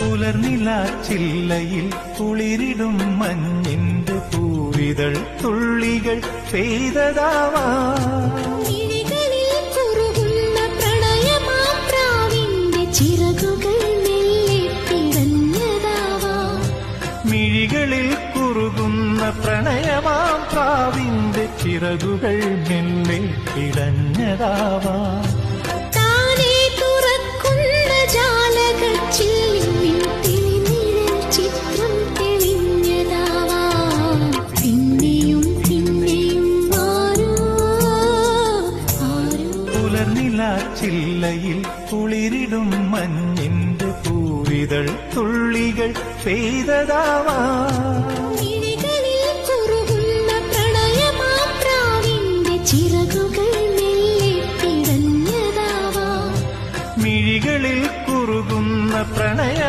പുലർനിലാച്ചില്ലയിൽ കുളിരിടും മഞ്ഞിന്റെ പൂവിതൾ തുള്ളികൾ പെയ്തതാവാം. മിഴികളിൽ കുറുകുന്ന പ്രണയമാപ്രാവിന്റെ ചിറകുകൾ മെല്ലെ പിടഞ്ഞതാവാം. മിഴികളിൽ കുറുകുന്ന പ്രണയമാം പ്രാവിന്റെ ചിറകുകൾ മെല്ലെ പിടഞ്ഞതാവാം. താനേ തുറക്കുന്ന ജാലകച്ചില്ലിൽ തിരിനിഴൽ ചിത്രം തെളിഞ്ഞതാവാം. പിന്നെയും പിന്നെയും ആരോ പുലർനിലാച്ചില്ലയിൽ കുളിരിടും മഞ്ഞിന്റെ പൂവിതൾ തുള്ളികൾ പെയ്തതാവാം. മിഴികളിൽ കുറുകുന്ന പ്രണയമാപ്രാവിന്റെ ചിറകുകൾ മെല്ലെ പിടഞ്ഞതാവാം. മിഴികളിൽ കുറുകുന്ന പ്രണയ